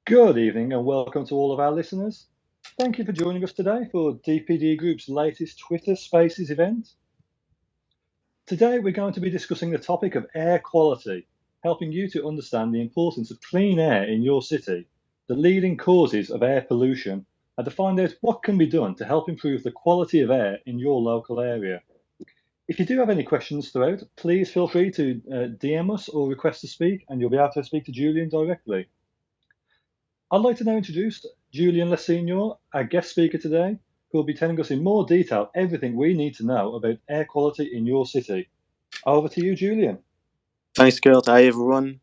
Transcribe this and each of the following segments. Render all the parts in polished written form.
Good evening and welcome to all of our listeners. Thank you for joining us today for DPD Group's latest Twitter Spaces event. Today we're going to be discussing the topic of air quality, helping you to understand the importance of clean air in your city, the leading causes of air pollution, and to find out what can be done to help improve the quality of air in your local area. If you do have any questions throughout, please feel free to DM us or request to speak, and you'll be able to speak to Julien directly. I'd like to now introduce Julien Le Signor, our guest speaker today, who will be telling us in more detail everything we need to know about air quality in your city. Over to you, Julien. Thanks, Kurt. Hi, everyone.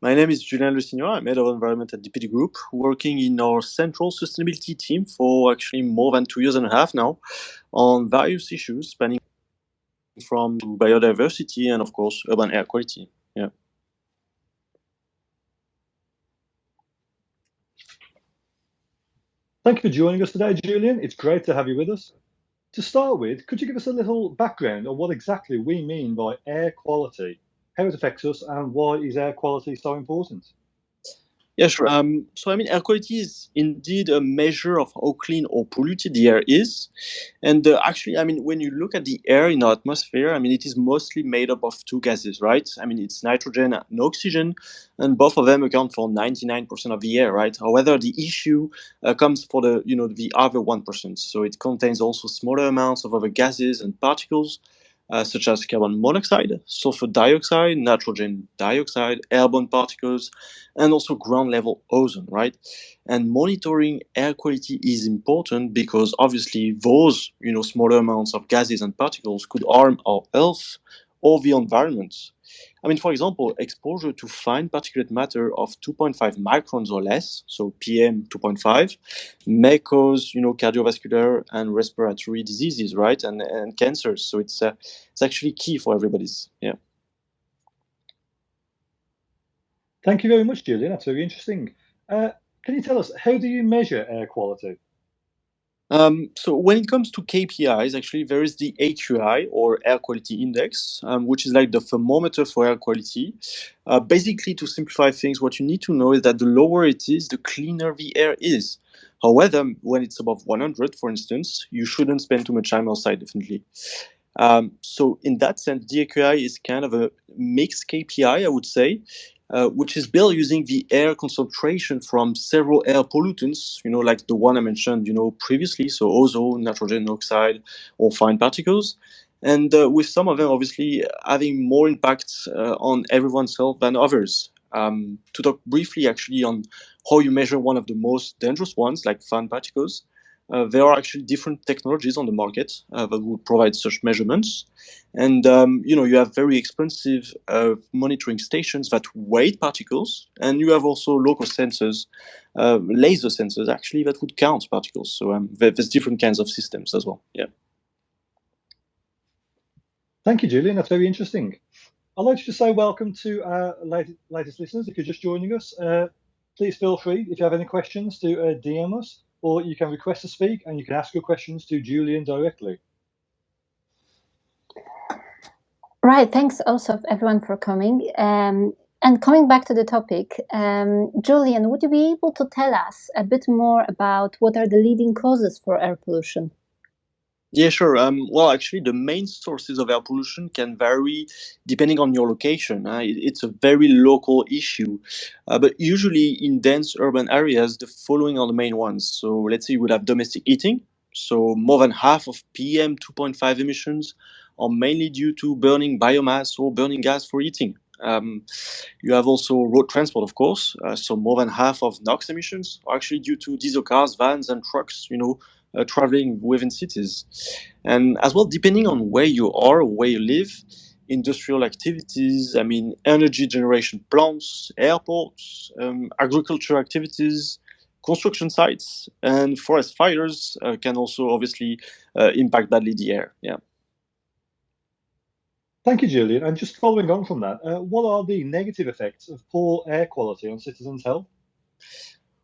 My name is Julien Le Signor. I'm head of environment at DPD Group, working in our central sustainability team for actually more than 2 years and a half now on various issues spanning from biodiversity and, of course, urban air quality. Yeah. Thank you for joining us today, Julien. It's great to have you with us. To start with, could you give us a little background on what exactly we mean by air quality, how it affects us, and why is air quality so important? Yeah, sure. Air quality is indeed a measure of how clean or polluted the air is. And when you look at the air in our atmosphere, it is mostly made up of two gases, right? It's nitrogen and oxygen, and both of them account for 99% of the air, right? However, the issue comes for the other 1%. So it contains also smaller amounts of other gases and particles, such as carbon monoxide, sulfur dioxide, nitrogen dioxide, airborne particles, and also ground level ozone, right? And monitoring air quality is important because obviously those, smaller amounts of gases and particles could harm our health or the environment. For example, exposure to fine particulate matter of 2.5 microns or less, so PM 2.5, may cause, cardiovascular and respiratory diseases, right, and cancers. So it's actually key for everybody's. Yeah. Thank you very much, Julien. That's very interesting. Can you tell us, how do you measure air quality? So when it comes to KPIs, actually, there is the AQI, or Air Quality Index, which is like the thermometer for air quality. Basically, to simplify things, what you need to know is that the lower it is, the cleaner the air is. However, when it's above 100, for instance, you shouldn't spend too much time outside, definitely. So in that sense, the AQI is kind of a mixed KPI, I would say, which is built using the air concentration from several air pollutants, like the one I mentioned, previously, so ozone, nitrogen oxide, or fine particles, and with some of them obviously having more impact on everyone's health than others. To talk briefly, actually, on how you measure one of the most dangerous ones, like fine particles. There are actually different technologies on the market that will provide such measurements. And, you have very expensive monitoring stations that weigh particles. And you have also local sensors, laser sensors, actually, that would count particles. So there's different kinds of systems as well. Yeah. Thank you, Julien. That's very interesting. I'd like to just say welcome to our latest listeners. If you're just joining us, please feel free, if you have any questions, to DM us, or you can request to speak and you can ask your questions to Julien directly. Right, thanks also everyone for coming. And coming back to the topic, Julien, would you be able to tell us a bit more about what are the leading causes for air pollution? Yeah, sure. Well, actually, the main sources of air pollution can vary depending on your location. It's a very local issue. But usually in dense urban areas, the following are the main ones. So let's say you would have domestic heating. So more than half of PM 2.5 emissions are mainly due to burning biomass or burning gas for heating. You have also road transport, of course. So more than half of NOx emissions are actually due to diesel cars, vans, and trucks, traveling within cities. And as well, depending on where you are, where you live, industrial activities, energy generation plants, airports, agriculture activities, construction sites, and forest fires can also obviously impact badly the air. Yeah. Thank you, Julien. And just following on from that, what are the negative effects of poor air quality on citizens' health?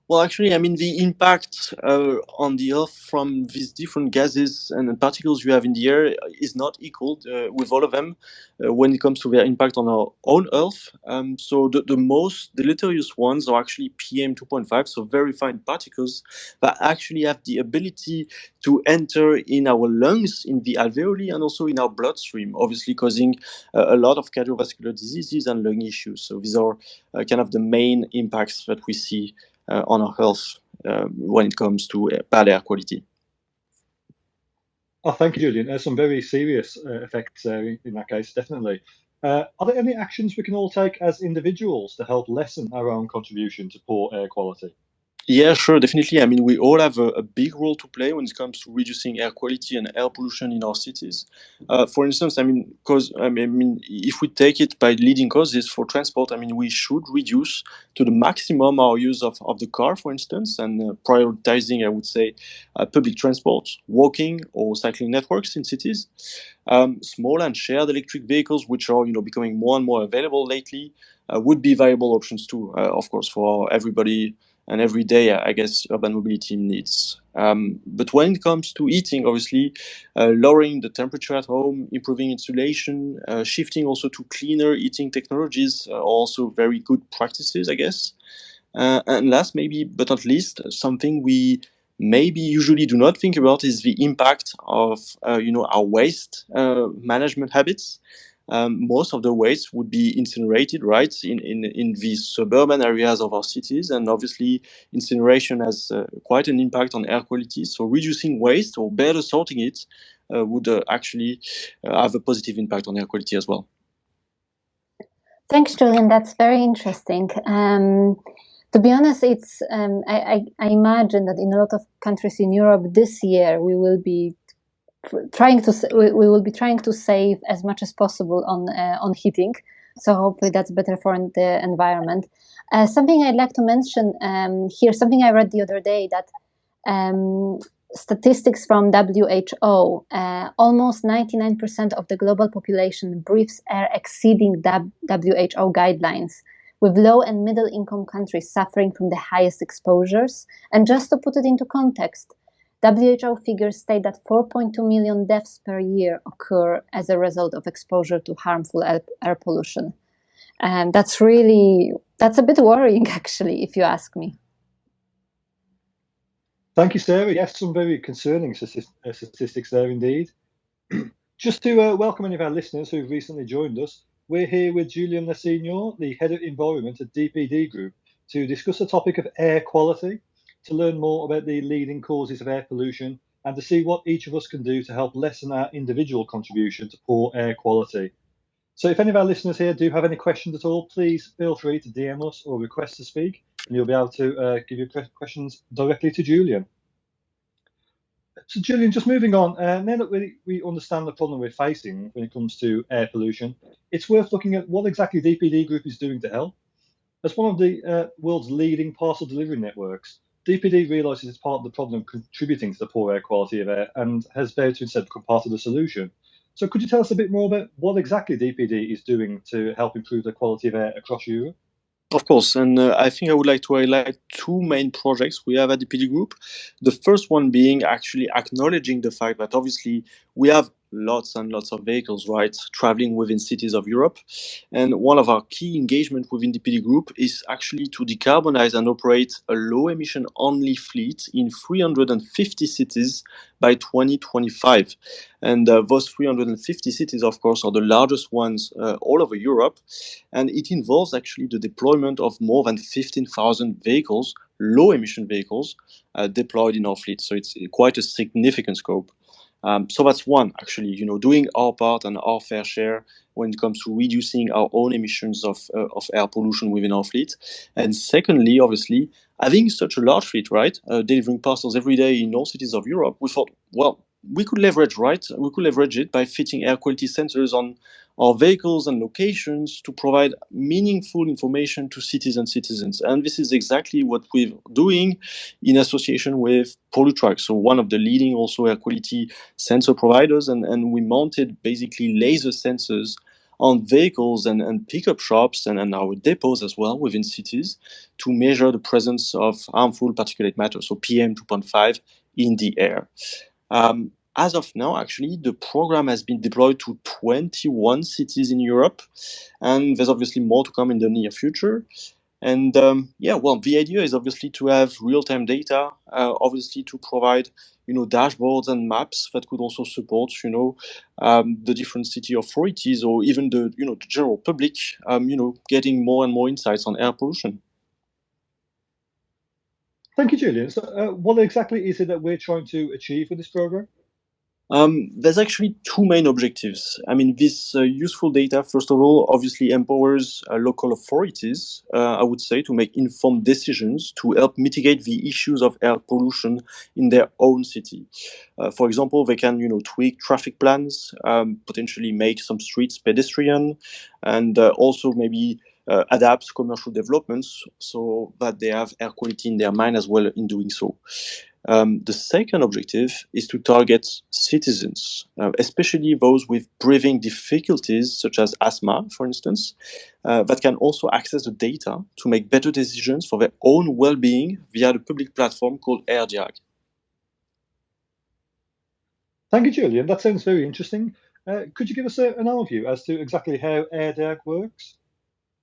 Well, actually, I mean, the impact on the Earth from these different gases and particles you have in the air is not equal with all of them when it comes to their impact on our own Earth. So the most deleterious ones are actually PM 2.5, so very fine particles that actually have the ability to enter in our lungs, in the alveoli, and also in our bloodstream, obviously causing a lot of cardiovascular diseases and lung issues. So these are kind of the main impacts that we see on our health when it comes to bad air quality. Oh, thank you, Julian. There's some very serious effects in that case, definitely. Are there any actions we can all take as individuals to help lessen our own contribution to poor air quality? Yeah, sure, definitely. I mean, we all have a big role to play when it comes to reducing air quality and air pollution in our cities. For instance, I mean, if we take it by leading causes for transport, I mean, we should reduce to the maximum our use of the car, for instance, and prioritizing, I would say, public transport, walking or cycling networks in cities. Small and shared electric vehicles, which are becoming more and more available lately, would be viable options too, of course, for everybody and every day, I guess, urban mobility needs. But when it comes to eating, obviously, lowering the temperature at home, improving insulation, shifting also to cleaner eating technologies are also very good practices, I guess. And last, maybe but not least, something we maybe usually do not think about is the impact of our waste management habits. Most of the waste would be incinerated, right, in the suburban areas of our cities, and obviously incineration has quite an impact on air quality. So reducing waste or better sorting it would actually have a positive impact on air quality as well. Thanks, Julian. That's very interesting. To be honest, it's I imagine that in a lot of countries in Europe this year we will be trying to save as much as possible on heating. So hopefully that's better for the environment. Something I'd like to mention here, something I read the other day, that statistics from WHO, almost 99% of the global population breathes air exceeding WHO guidelines, with low and middle income countries suffering from the highest exposures. And just to put it into context, WHO figures state that 4.2 million deaths per year occur as a result of exposure to harmful air pollution. And that's a bit worrying, actually, if you ask me. Thank you, Sarah. Yes, some very concerning statistics there indeed. Just to welcome any of our listeners who've recently joined us, we're here with Julien Le Signor, the Head of Environment at DPDgroup, to discuss the topic of air quality, to learn more about the leading causes of air pollution, and to see what each of us can do to help lessen our individual contribution to poor air quality. So if any of our listeners here do have any questions at all, please feel free to DM us or request to speak, and you'll be able to give your questions directly to Julien. So Julien, just moving on, now that we understand the problem we're facing when it comes to air pollution, it's worth looking at what exactly DPDgroup is doing to help. As one of the world's leading parcel delivery networks, DPD realises it's part of the problem contributing to the poor air quality of air and has vowed to instead become part of the solution. So could you tell us a bit more about what exactly DPD is doing to help improve the quality of air across Europe? Of course, and I think I would like to highlight two main projects we have at DPDgroup. The first one being actually acknowledging the fact that obviously we have lots and lots of vehicles, right, traveling within cities of Europe. And one of our key engagement within DPDgroup is actually to decarbonize and operate a low emission only fleet in 350 cities by 2025. And those 350 cities, of course, are the largest ones all over Europe. And it involves actually the deployment of more than 15,000 vehicles, low emission vehicles, deployed in our fleet. So it's quite a significant scope. So that's one, actually, doing our part and our fair share when it comes to reducing our own emissions of air pollution within our fleet. And secondly, obviously, having such a large fleet, right, delivering parcels every day in all cities of Europe, we thought, well, we could leverage it by fitting air quality sensors on our vehicles and locations to provide meaningful information to cities and citizens. And this is exactly what we're doing in association with Pollutrak, so one of the leading also air quality sensor providers. And we mounted basically laser sensors on vehicles and pickup shops and our depots as well within cities to measure the presence of harmful particulate matter, so PM 2.5 in the air. As of now, actually, the program has been deployed to 21 cities in Europe, and there's obviously more to come in the near future. And the idea is obviously to have real-time data, obviously to provide, dashboards and maps that could also support, the different city authorities or even the general public, getting more and more insights on air pollution. Thank you, Julien. So what exactly is it that we're trying to achieve with this program? There's actually two main objectives. I mean, this useful data, first of all, obviously empowers local authorities, I would say, to make informed decisions to help mitigate the issues of air pollution in their own city. For example, they can, tweak traffic plans, potentially make some streets pedestrian, and also maybe adapt commercial developments so that they have air quality in their mind as well in doing so. The second objective is to target citizens, especially those with breathing difficulties, such as asthma, for instance, that can also access the data to make better decisions for their own well-being via the public platform called Airdag. Thank you, Julien. That sounds very interesting. Could you give us an overview as to exactly how Airdag works?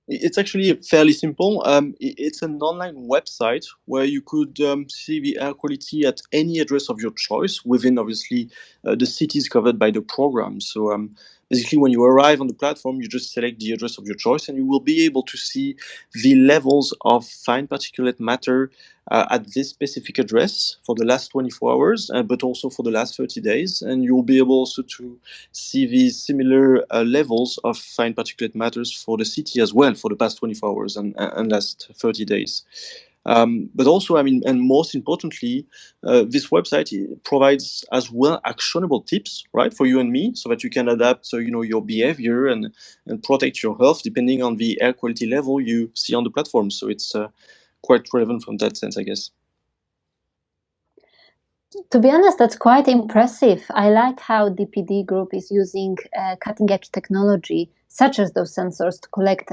It's actually fairly simple. It's an online website where you could see the air quality at any address of your choice within, obviously, the cities covered by the program. So basically, when you arrive on the platform, you just select the address of your choice and you will be able to see the levels of fine particulate matter at this specific address for the last 24 hours, but also for the last 30 days. And you'll be able also to see these similar levels of fine particulate matters for the city as well for the past 24 hours and last 30 days. But also, I mean, and most importantly, this website provides as well actionable tips, right, for you and me, so that you can adapt, your behavior and protect your health depending on the air quality level you see on the platform. So it's quite relevant from that sense, I guess. To be honest, that's quite impressive. I like how DPDgroup is using cutting-edge technology, such as those sensors, to collect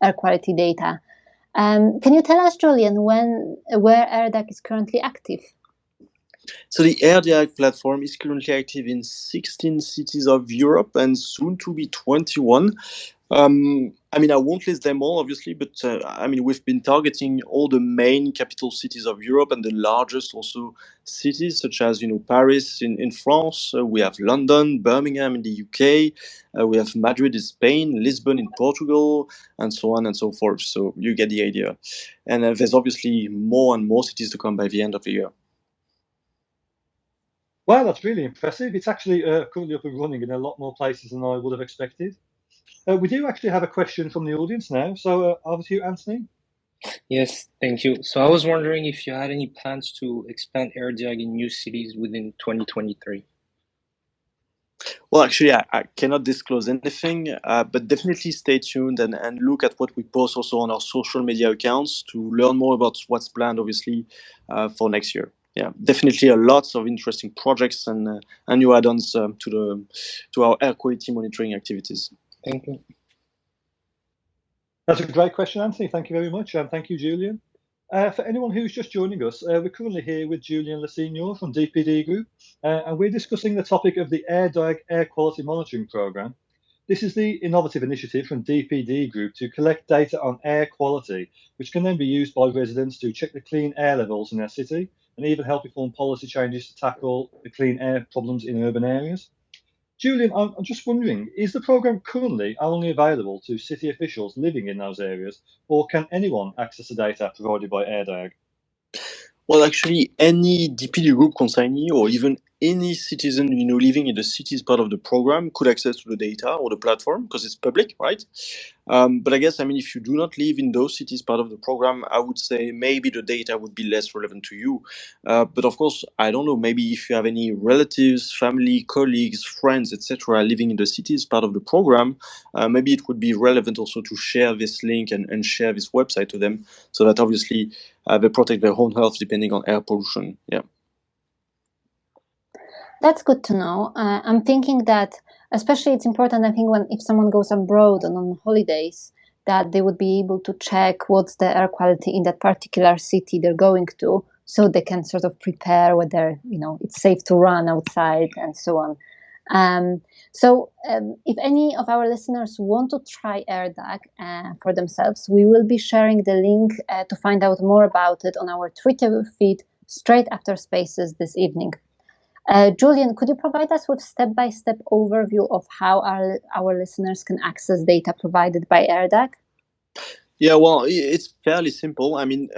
air quality data. Can you tell us, Julien, where Airdag is currently active? So the Airdag platform is currently active in 16 cities of Europe and soon to be 21. I mean, I won't list them all, obviously, but I mean, we've been targeting all the main capital cities of Europe and the largest also cities, such as, Paris in France. We have London, Birmingham in the UK. We have Madrid in Spain, Lisbon in Portugal, and so on and so forth. So you get the idea. And there's obviously more and more cities to come by the end of the year. Wow, that's really impressive. It's actually currently up and running in a lot more places than I would have expected. We do actually have a question from the audience now. So over to you, Anthony. Yes, thank you. So I was wondering if you had any plans to expand Airdag in new cities within 2023. Well, actually, I cannot disclose anything, but definitely stay tuned and look at what we post also on our social media accounts to learn more about what's planned, obviously, for next year. Yeah, definitely a lot of interesting projects and new add-ons to our air quality monitoring activities. Thank you. That's a great question, Anthony. Thank you very much. And thank you, Julien. For anyone who's just joining us, we're currently here with Julien Le Signor from DPDgroup, and we're discussing the topic of the Airdag Air Quality Monitoring Programme. This is the innovative initiative from DPDgroup to collect data on air quality, which can then be used by residents to check the clean air levels in their city and even help inform policy changes to tackle the clean air problems in urban areas. Julien, I'm just wondering, is the programme currently only available to city officials living in those areas, or can anyone access the data provided by Airdag? Well, actually, any DPDgroup consignee or even any citizen living in the cities part of the program could access to the data or the platform because it's public, right? But I guess, I mean, if you do not live in those cities part of the program, I would say maybe the data would be less relevant to you. But of course, I don't know, maybe if you have any relatives, family, colleagues, friends, etc., living in the cities part of the program, maybe it would be relevant also to share this link and share this website to them so that obviously they protect their own health depending on air pollution. Yeah. That's good to know. I'm thinking that especially it's important, I think, if someone goes abroad and on holidays, that they would be able to check what's the air quality in that particular city they're going to, so they can sort of prepare whether, it's safe to run outside and so on. So if any of our listeners want to try Airdag for themselves, we will be sharing the link to find out more about it on our Twitter feed straight after Spaces this evening. Julien, could you provide us with step-by-step overview of how our listeners can access data provided by Airdag? Yeah, well, it's fairly simple. I mean,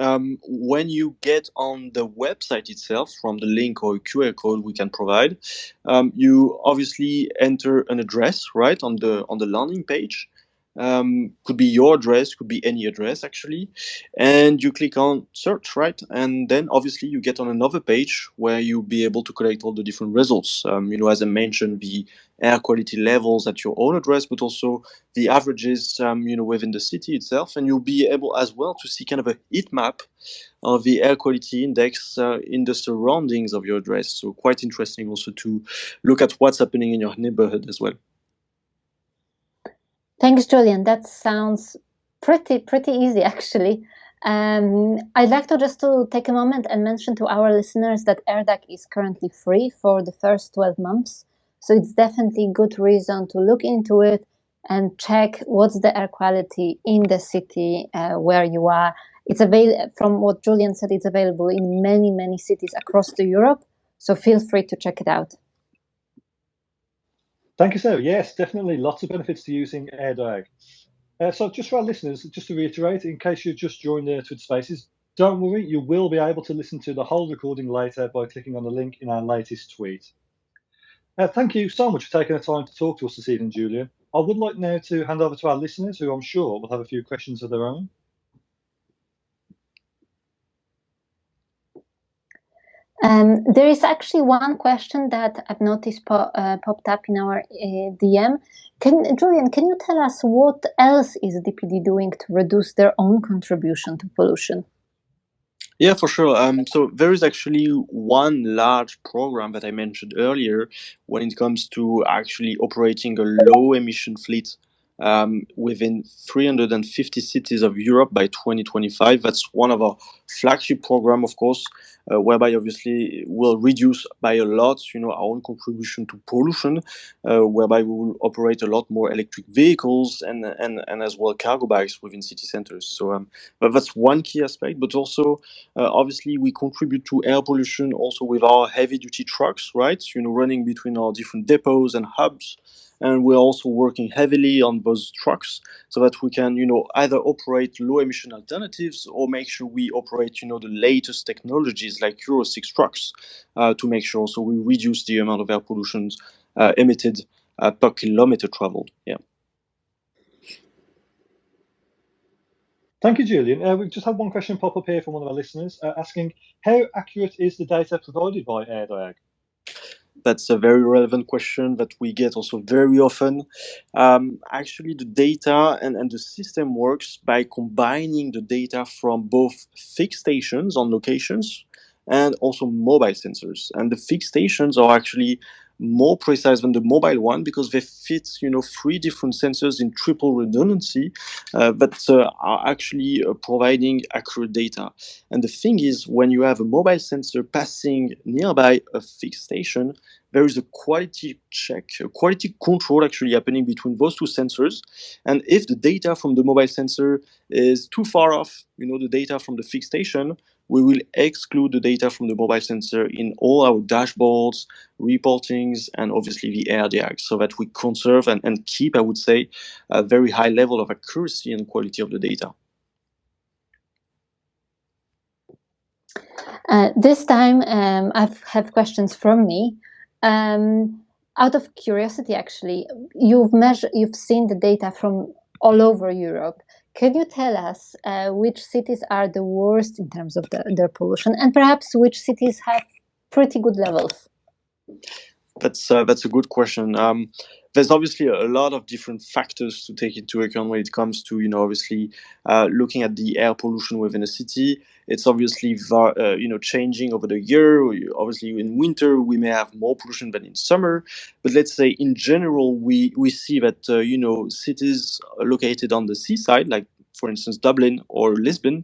when you get on the website itself from the link or QR code we can provide, you obviously enter an address, right, on the landing page. Could be your address, could be any address actually, and you click on search, right, and then obviously you get on another page where you'll be able to collect all the different results. As I mentioned, the air quality levels at your own address, but also the averages, within the city itself, and you'll be able as well to see kind of a heat map of the air quality index in the surroundings of your address. So quite interesting also to look at what's happening in your neighborhood as well. Thanks, Julien. That sounds pretty easy, actually. I'd like to just take a moment and mention to our listeners that Airdag is currently free for the first 12 months. So it's definitely good reason to look into it and check what's the air quality in the city where you are. It's available, from what Julien said, it's available in many cities across Europe. So feel free to check it out. Thank you, Sarah. Yes, definitely lots of benefits to using Airdag. So just for our listeners, just to reiterate, in case you've just joined the Twitter Spaces, don't worry, you will be able to listen to the whole recording later by clicking on the link in our latest tweet. Thank you so much for taking the time to talk to us this evening, Julien. I would like now to hand over to our listeners, who I'm sure will have a few questions of their own. There is actually one question that I've noticed popped up in our DM. Julien, can you tell us what else is DPD doing to reduce their own contribution to pollution? Yeah, for sure. So there is actually one large program that I mentioned earlier when it comes to actually operating a low emission fleet within 350 cities of Europe by 2025. That's one of our flagship program, of course, whereby obviously we'll reduce by a lot, our own contribution to pollution, whereby we will operate a lot more electric vehicles and as well cargo bikes within city centers. So but that's one key aspect, but also obviously we contribute to air pollution also with our heavy duty trucks, right? Running between our different depots and hubs. And we're also working heavily on those trucks so that we can, either operate low emission alternatives or make sure we operate, the latest technologies like Euro 6 trucks to make sure so we reduce the amount of air pollution emitted per kilometer traveled. Yeah. Thank you, Julien. We've just had one question pop up here from one of our listeners asking, how accurate is the data provided by Airdag? That's a very relevant question that we get also very often. Actually, the data and the system works by combining the data from both fixed stations on locations and also mobile sensors. And the fixed stations are actually more precise than the mobile one because they fit, 3 different sensors in triple redundancy that are actually providing accurate data. And the thing is, when you have a mobile sensor passing nearby a fixed station, there is a quality check, a quality control actually happening between those two sensors. And if the data from the mobile sensor is too far off, the data from the fixed station, we will exclude the data from the mobile sensor in all our dashboards, reportings, and obviously the Airdag, so that we conserve and keep, I would say, a very high level of accuracy and quality of the data. This time, I have questions from me. Out of curiosity, actually, you've seen the data from all over Europe. Can you tell us which cities are the worst in terms of their pollution, and perhaps which cities have pretty good levels? That's a good question. there's obviously a lot of different factors to take into account when it comes to, obviously looking at the air pollution within a city. It's obviously, changing over the year. Obviously, in winter, we may have more pollution than in summer. But let's say in general, we see that, cities located on the seaside, like for instance, Dublin or Lisbon,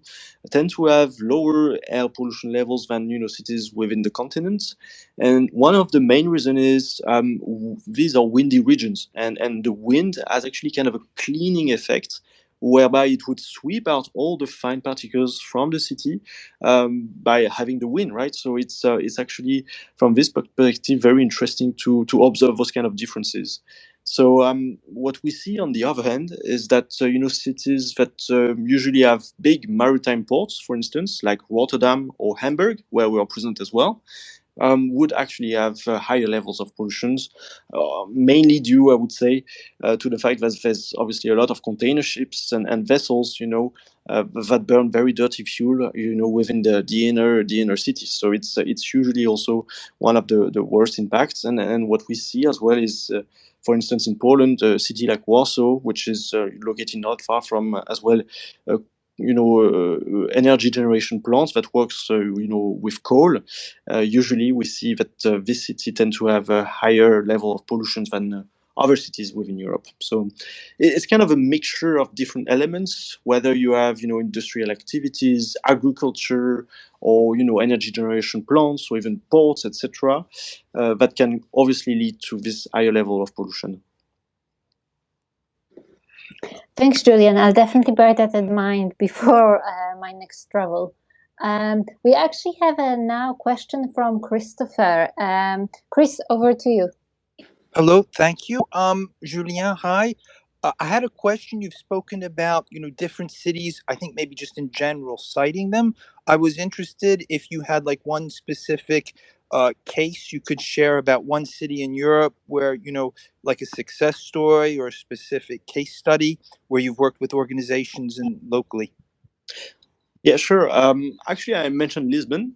tend to have lower air pollution levels than, cities within the continent. And one of the main reasons is these are windy regions, and the wind has actually kind of a cleaning effect, whereby it would sweep out all the fine particles from the city by having the wind, right? So it's actually, from this perspective, very interesting to observe those kind of differences. So what we see on the other hand is that cities that usually have big maritime ports, for instance, like Rotterdam or Hamburg, where we are present as well, would actually have higher levels of pollutions, mainly due, I would say, to the fact that there's obviously a lot of container ships and vessels, that burn very dirty fuel, within the inner cities. So it's usually also one of the worst impacts. And what we see as well is, for instance, in Poland, a city like Warsaw, which is located not far from as well, energy generation plants that works, with coal. Usually, we see that this city tend to have a higher level of pollution than other cities within Europe. So it's kind of a mixture of different elements, whether you have, industrial activities, agriculture, or, energy generation plants, or even ports, etc., that can obviously lead to this higher level of pollution. Thanks, Julien. I'll definitely bear that in mind before my next travel. We actually have a now question from Christopher. Chris, over to you. Hello, thank you. Julien, hi. I had a question. You've spoken about, different cities, I think maybe just in general, citing them. I was interested if you had like one specific case you could share about one city in Europe where, like a success story or a specific case study where you've worked with organizations and locally. Yeah, sure. Actually, I mentioned Lisbon.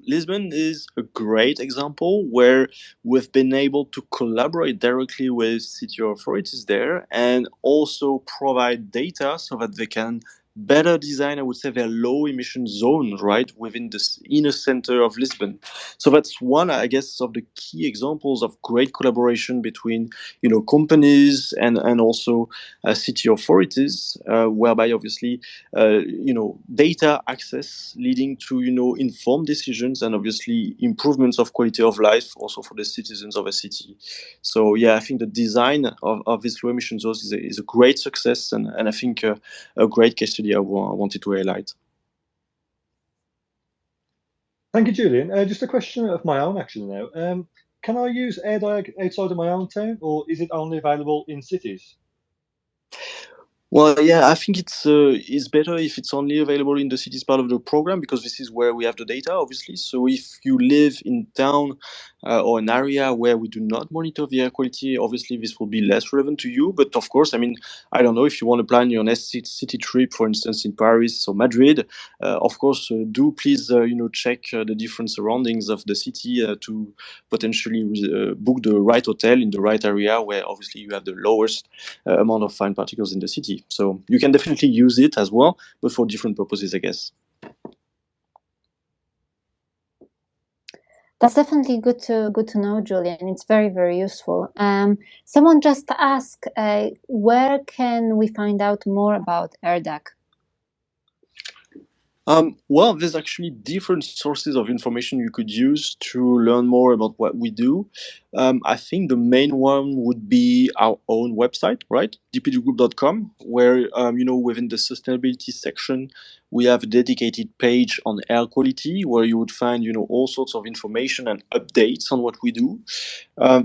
Lisbon is a great example where we've been able to collaborate directly with city authorities there and also provide data so that they can better design, I would say, their low emission zones, right, within the inner center of Lisbon. So that's one, I guess, of the key examples of great collaboration between, companies and also city authorities, whereby obviously, data access leading to, informed decisions and obviously improvements of quality of life also for the citizens of a city. So yeah, I think the design of this low emission zones is a great success, and I think a great case study I wanted to highlight. Thank you, Julien. Just a question of my own actually now. Can I use Airdag outside of my own town, or is it only available in cities? Well, yeah, I think it's better if it's only available in the cities part of the program, because this is where we have the data, obviously. So if you live in town or an area where we do not monitor the air quality, obviously this will be less relevant to you. But of course, I mean, I don't know, if you want to plan your next city trip, for instance, in Paris or Madrid, of course, do please, check the different surroundings of the city to potentially book the right hotel in the right area where obviously you have the lowest amount of fine particles in the city. So you can definitely use it as well, but for different purposes, I guess. That's definitely good to know, Julien. It's very, very useful. Someone just asked, where can we find out more about Airdag? Well, there's actually different sources of information you could use to learn more about what we do. I think the main one would be our own website, right? DPDgroup.com, where, within the sustainability section, we have a dedicated page on air quality where you would find, all sorts of information and updates on what we do.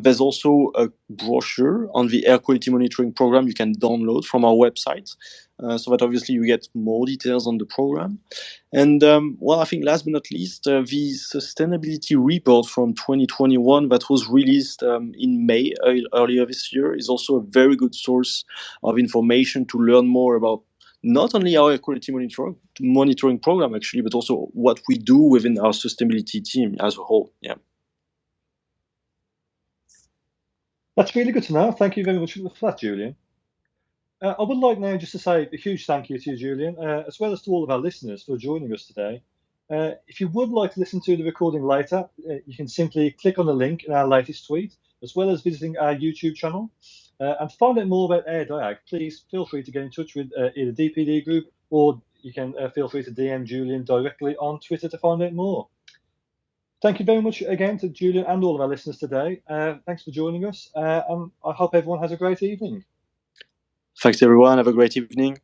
There's also a brochure on the air quality monitoring program you can download from our website, so that obviously you get more details on the program. And I think last but not least, the sustainability report from 2021 that was released in May earlier this year is also a very good source of information to learn more about not only our air quality monitoring program, actually, but also what we do within our sustainability team as a whole. Yeah. That's really good to know. Thank you very much for that, Julian. I would like now just to say a huge thank you to you, Julian, as well as to all of our listeners for joining us today. If you would like to listen to the recording later, you can simply click on the link in our latest tweet, as well as visiting our YouTube channel. And to find out more about Airdag, please feel free to get in touch with either DPD Group, or you can feel free to DM Julian directly on Twitter to find out more. Thank you very much again to Julian and all of our listeners today. Thanks for joining us, and I hope everyone has a great evening. Thanks, everyone. Have a great evening.